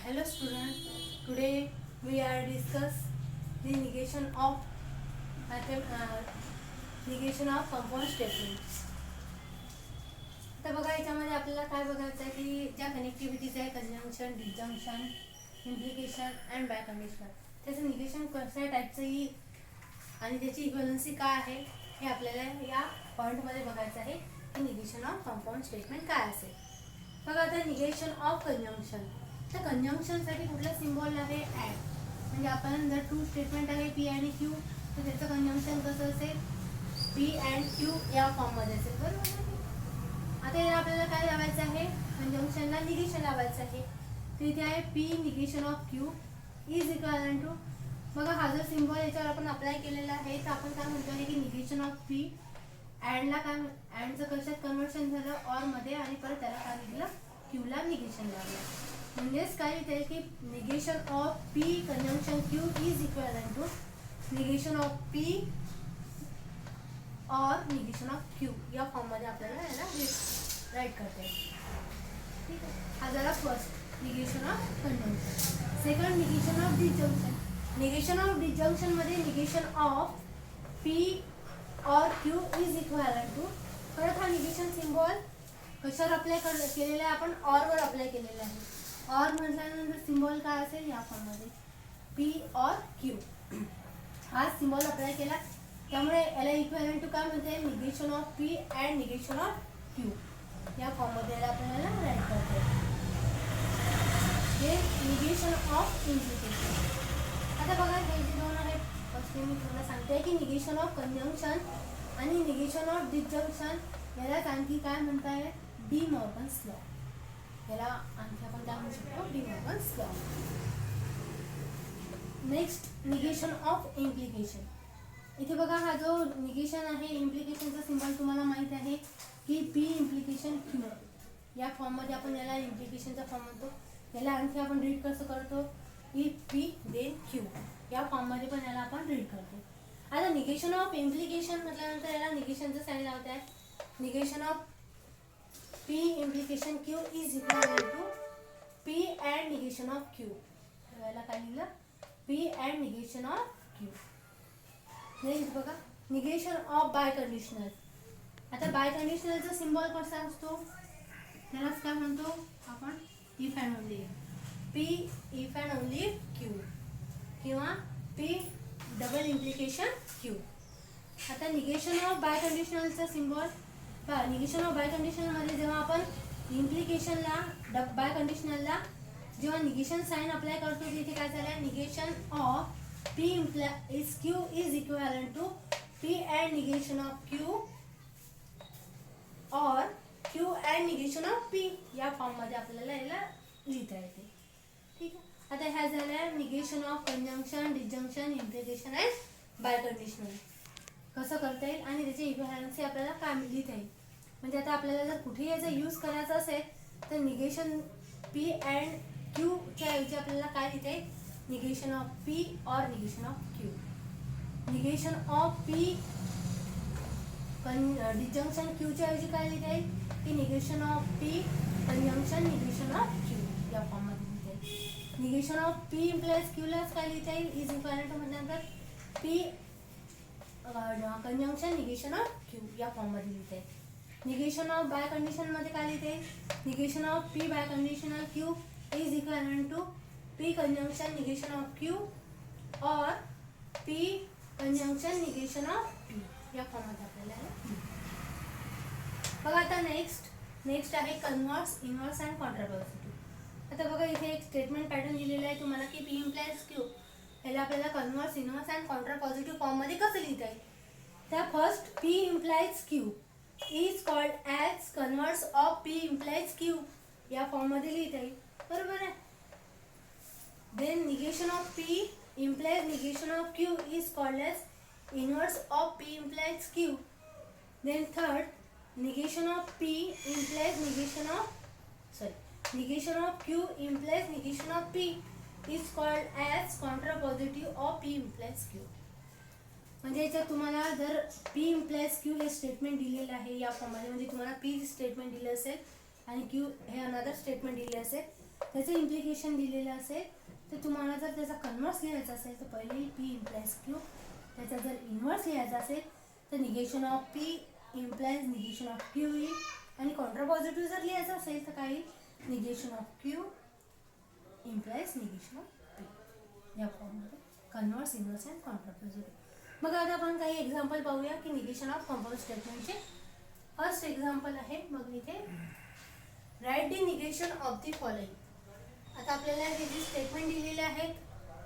Hello student, today we are discuss the negation of compound statement. आता बघा याच्यामध्ये आपल्याला काय बघायचं आहे की ज्या कनेक्टिव्हिटीज आहे conjunction, disjunction, implication and biconditional त्याचं निगेशन कशा टाईपचंही आणि त्याची इक्वलन्सी काय आहे हे आपल्याला या पॉईंटमध्ये बघायचं आहे की निगेशन ऑफ कंपाऊंड स्टेटमेंट काय असेल. बघा आता निगेशन ऑफ कंजंक्शन, तर कंजंक्शनसाठी कुठला सिम्बॉल आहे ॲड. म्हणजे आपण जर टू स्टेटमेंट आहे पी आणि क्यू तर त्याचं कंजंक्शन कसं असेल पी अँड क्यू या फॉर्ममध्ये असेल. बरोबर. आता याला आपल्याला काय लावायचं आहे, कंजंक्शनला निगेशन लावायचं आहे. तर इथे आहे P negation of Q is equal to, बघा हा जो सिम्बॉल याच्यावर आपण अप्लाय केलेला आहे तर आपण काय म्हणतो आहे की निगेशन ऑफ पी अँडला काय अँडचं कशात कन्वर्शन झालं ऑर मध्ये आणि परत त्याला काय लिहिलं क्यूला निगेशन लावलं. म्हणजेच काय लिहिते की negation of P conjunction Q is equal to negation of P or negation of Q या फॉर्ममध्ये आपल्याला याला राईट करता येईल. ठीक आहे. हा झाला first negation of conjunction. Second negation of disjunction. Negation of disjunction मध्ये निगेशन ऑफ पी और क्यू इज इक्वल टू, परत हा निगेशन सिम्बॉल कशावर अप्लाय केलेला आहे, आपण ऑरवर अप्लाय केलेला आहे. ऑर म्हटल्यानंतर सिम्बॉल काय असेल या फॉर्ममध्ये पी और क्यू हा सिम्बॉल अप्लाय केला, त्यामुळे याला इक्वल टू काय म्हणते negation of P and negation of Q या फॉर्ममध्ये याला आपल्याला राईट करता येईल. हे निगेशन ऑफ इम्प्लिकेशन. आता बघा हे जे दोन आहेत फर्स्ट मी तुम्हाला सांगते की निगेशन ऑफ कंजंक्शन आणि निगेशन ऑफ डिसजंक्शन यालाच आणखी काय म्हणताय डी मॉर्गन्स लॉ. याला आणखी आपण काय म्हणू शकतो D Morgan's law. Next negation of implication. इथे बघा हा जो निगेशन आहे इम्प्लिकेशनचा सिम्बॉल तुम्हाला माहित आहे की पी इम्प्लिकेशन क्यू या फॉर्ममध्ये आपण याला इम्प्लिकेशनचा फॉर्म म्हणतो. याला आणखी आपण रीड कसं करतो की पी देन क्यू या फॉर्ममध्ये पण याला आपण रीड करतो. आता निगेशन ऑफ इम्प्लिकेशन म्हटल्यानंतर याला निगेशनचं साईन लावत आहे. Negation of P implication Q is equal to P and negation of Q. याला काय लिहिलं P and negation of Q. Next बघा निगेशन ऑफ बाय कंडिशनल. आता बाय कंडिशनलचा सिम्बॉल कसा असतो त्यालाच काय म्हणतो आपण if and only P if and only Q किंवा पी डबल इम्प्लिकेशन क्यू. आता निगेशन ऑफ बाय कंडिशनलचा सिम्बॉल पहा. निगेशन ऑफ बाय कंडिशनलमध्ये जेव्हा आपण इम्प्लिकेशनला बाय कंडिशनलला जेव्हा निगेशन साईन अप्लाय करतो तिथे काय झालं negation of P is Q is equivalent to P and negation of Q or Q and negation of P या फॉर्म मध्ये आपल्याला याला लिहिता येते. ठीक आहे. आता ह्या झाल्या negation of conjunction, disjunction, implication and biconditional कसं करता येईल आणि त्याची इक्विव्हॅलन्सी आपल्याला काय लिहिता येईल. म्हणजे आता आपल्याला जर कुठेही याचा यूज करायचा असेल तर निगेशन P अँड Q च्या ऐवजी आपल्याला काय लिहिता येईल negation of P or negation of Q. negation of P disjunction Q च्या ऐवजी काय लिहिता येईल की negation of P conjunction negation of Q या फॉर्म मध्ये लिहिता येईल. negation of P implies Q लाच काय लिहिता येईल इज इक्वल टू म्हटल्यानंतर P conjunction negation of Q या फॉर्म मध्ये लिहिता येईल. negation of by condition मध्ये काय लिहिता येईल negation of P by conditional Q is equivalent to P conjunction negation of Q or P conjunction negation of P या फॉर्ममध्ये आपल्याला बघा. आता नेक्स्ट आहे कन्व्हर्स, इन्व्हर्स अँड कॉन्ट्रापॉझिटिव्ह. आता बघा इथे एक स्टेटमेंट पॅटर्न दिलेला आहे तुम्हाला की P इम्प्लाइज Q याला आपल्याला कन्व्हर्स, इन्व्हर्स अँड कॉन्ट्रापॉझिटिव्ह फॉर्ममध्ये कसं लिहिता येईल. त्या first P implies Q is called as converse of P implies Q या फॉर्ममध्ये लिहिता येईल. बरोबर आहे. Then negation of P implies negation of Q is called as inverse of P implies Q. Then third, negation of P implies negation of Q implies negation of P is called as contrapositive of P implies Q. म्हणजे याच्यात तुम्हाला जर P implies Q हे statement दिलेलं आहे या फॉर्ममध्ये, म्हणजे तुम्हाला P स्टेटमेंट दिलं असेल आणि Q हे अनदर स्टेटमेंट दिले असेल त्याचं इम्प्लिकेशन दिलेलं असेल तर तुम्हाला जर त्याचा कन्व्हर्स लिहायचा असेल तर पहिले पी इम्प्लाइज क्यू, त्याचा जर इन्व्हर्स लिहायचा असेल तर negation of P implies negation of Q येईल, आणि कॉन्ट्रा पॉझिटिव्ह जर लिहायचं असेल तर काय negation of Q implies negation of P, या फॉर्ममध्ये converse, inverse and Contra positive. मग आता आपण काही एक्झाम्पल पाहूया की निगेशन ऑफ कंपाऊंड स्टेटमेंटचे. फर्स्ट एक्झाम्पल आहे मग इथे write the negation of the following. आता आपल्याला हे जे स्टेटमेंट दिलेले आहेत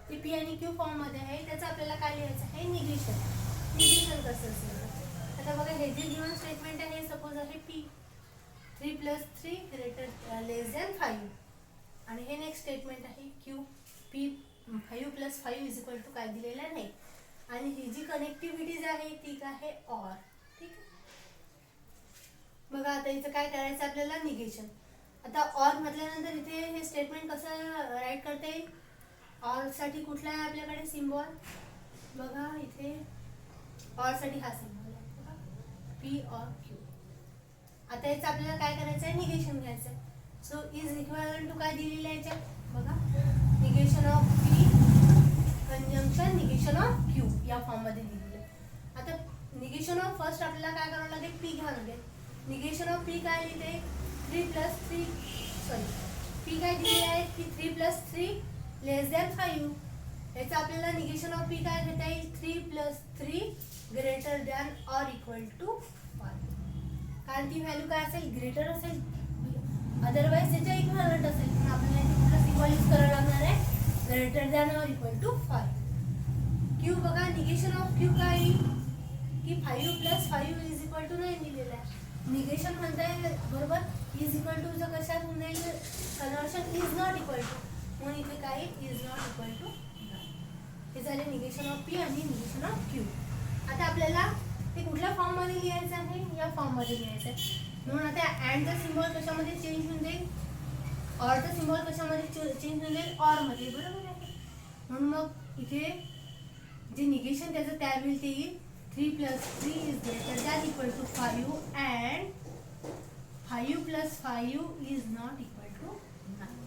ते पी आणि क्यू फॉर्ममध्ये आहे, त्याचं आपल्याला काय लिहायचं आहे निगेशन. निगेशन कसं असेल आता बघा, हे जे गिव्हन स्टेटमेंट आहे सपोज आहे पी 3 + 3 ग्रेटर लेस दॅन 5, आणि हे नेक्स्ट स्टेटमेंट आहे क्यू पी 5 + 5 = काय दिलेलं नाही, आणि ही जी कनेक्टिव्हिटीज आहे ती काय आहे ऑर. ठीक आहे, बघा आता इथं काय करायचं आपल्याला निगेशन. आता ऑर म्हटल्यानंतर इथे हे स्टेटमेंट कसं राईट करता येईल. ऑर साठी कुठला आहे आपल्याकडे सिम्बॉल, बघा इथे ऑर साठी हा सिम्बॉल आहे बघा, पी ऑर क्यू. आता याचं आपल्याला काय करायचं आहे निगेशन घ्यायचं आहे. सो इज इक्वल टू काय दिलेलं आहे याच्यात बघा, negation of P conjunction negation of Q या फॉर्ममध्ये दिलेलं आहे. आता निगेशन ऑफ फर्स्ट आपल्याला काय करावं लागेल, पी घ्यावं लागेल. निगेशन ऑफ पी काय लिहिते 3 + 3 सॉरी पी काय दिलेलं आहे की 3 + 3 लेस दॅन 5. याचं आपल्याला निगेशन ऑफ पी काय घेता येईल 3 + 3 greater than or equal to 5, कारण ती व्हॅल्यू काय असेल ग्रेटर असेल, अदरवाईज त्याच्या इक्विव्हॅलेंट असेल. पण आपल्याला इथे कुठला सिम्बॉल यूज करावा लागणार आहे greater than or equal to 5. Q बघा, निगेशन ऑफ क्यू काय की 5 + 5 = 9 दिलेलं आहे. निगेशन म्हणताय बरोबर इज इक्वल टू जर कशात होऊन जाईल conversion is not equal to, म्हणून इथे काय इज नॉट इक्वल टू. हे झाले निगेशन ऑफ पी आणि निगेशन ऑफ क्यू. आता आपल्याला ते कुठल्या फॉर्ममध्ये लिहायचं आहे, या फॉर्ममध्ये लिहायचं आहे. म्हणून आता अँडचा सिम्बॉल कशामध्ये चेंज होऊन जाईल, ऑरचा सिम्बॉल कशामध्ये चेंज होऊन जाईल ऑरमध्ये, बरोबर आहे. म्हणून मग इथे जे निगेशन त्याचं त्या होईल ते येईल 3 + 3 is greater than equal to 5 and 5 + 5 is not equal to 9.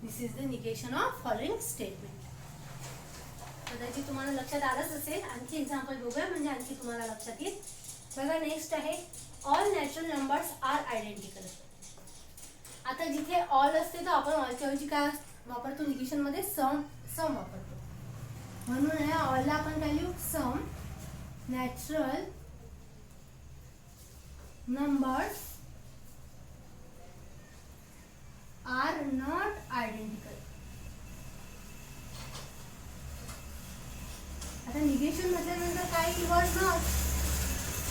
This is the negation of following statement. कदाचित तुम्हाला लक्षात आलंच असेल. आणखी एक्झाम्पल बघूया म्हणजे आणखी तुम्हाला लक्षात येईल. बघा नेक्स्ट आहे all natural numbers are identical. आता जिथे ऑल असते तर आपण ऑलच्या ऐवजी काय वापरतो निगेशन मध्ये सम वापरतो. म्हणून या ऑलला आपण काय लिहू some natural numbers are not identical. आता निगेशन म्हटल्यानंतर काय वर्ड नॉट,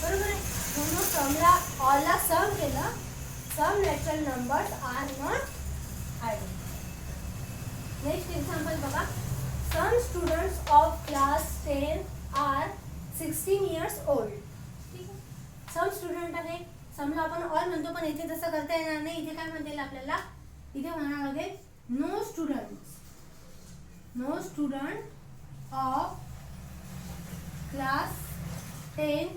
बरोबर आहे. म्हणून समला ऑलला सम केलं, some natural numbers are not identical. Next example बघा, some students of class 10 are 16 years old. ठीक आहे, सम स्टुडंट आहे, समला आपण ऑल म्हणतो पण इथे तसं करता येणार नाही. इथे काय म्हणता येईल आपल्याला, इथे म्हणावं लागेल no student of class 10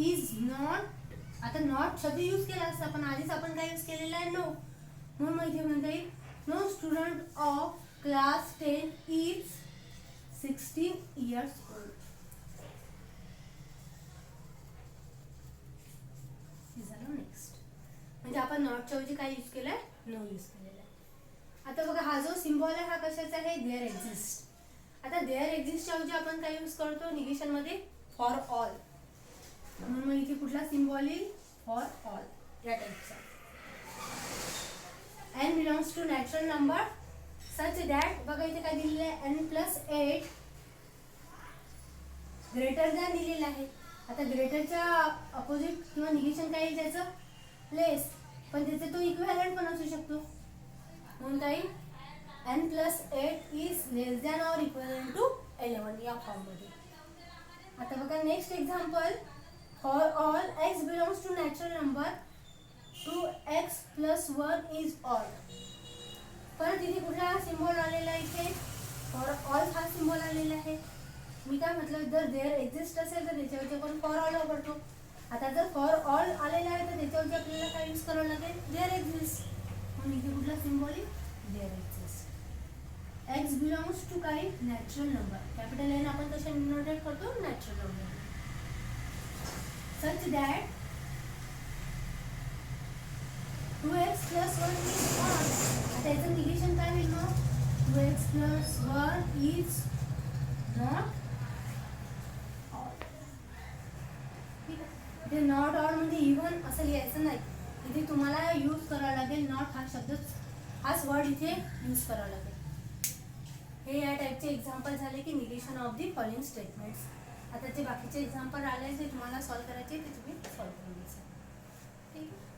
is not. आता नॉट शब्द यूज केला असता पण आधीच आपण काय यूज केलेला आहे नो, म्हणून मग इथे म्हणता येईल no student of class 10 is 16 years old. हे झालं नेक्स्ट. म्हणजे आपण नॉटच्या ऐवजी काय यूज केलंय नो यूज केलेला आहे. आता बघा हा जो सिम्बॉल आहे हा कशाचा आहे देअर एक्झिस्ट. आता देअर एक्झिस्टच्या ऐवजी आपण काय यूज करतो निगेशन मध्ये फॉर ऑल, म्हणून मग इथे कुठला सिम्बॉल येईल फॉर ऑल या टाइपचा. n belongs to natural number such that बघा इथे काय दिलेलं आहे n + 8 ग्रेटर दॅन दिलेलं आहे. आता ग्रेटरच्या अपोजिट किंवा निगेशन काय येईल त्याचं लेस, पण त्याचे तो इक्विव्हॅलेंट पण असू शकतो. म्हणून काय n + 8 is less than or equal to 11 या फॉर्ममध्ये. आता बघा next example, for all x belongs to natural number 2x + 1 is odd. परत इथे कुठला सिम्बॉल आलेला आहे, इथे फॉर ऑल हा सिम्बॉल आलेला आहे. मी काय म्हटलं जर देअर एक्झिस्ट असेल तर त्याच्यावरती आपण फॉर ऑल वापरतो, आता जर फॉर ऑल आलेलं आहे तर त्याच्यावरती आपल्याला काय यूज करावं लागेल, देअर एक्झिस्ट. म्हणून इथे कुठला सिम्बॉल आहे, there exist. X belongs to काही नॅचरल नंबर. कॅपिटल एन आपण कशा डिनोटेट करतो, natural number. Such that 2x plus 1 is odd. आता याचं निगेशन काय होईल मग, 2x plus 1 is not odd. ठीक आहे, इथे नॉट ऑड म्हणजे इव्हन असं लिहायचं नाही. इथे तुम्हाला यूज करावा लागेल नॉट हा शब्द, हाच वर्ड इथे यूज करावा लागेल. हे या टाईपचे एक्झाम्पल झाले की negation of the following statements. आता जे बाकीचे एक्झाम्पल आले जे तुम्हाला सॉल्व्ह करायचे ते तुम्ही सॉल्व्ह करून घ्यायचे. ठीक आहे.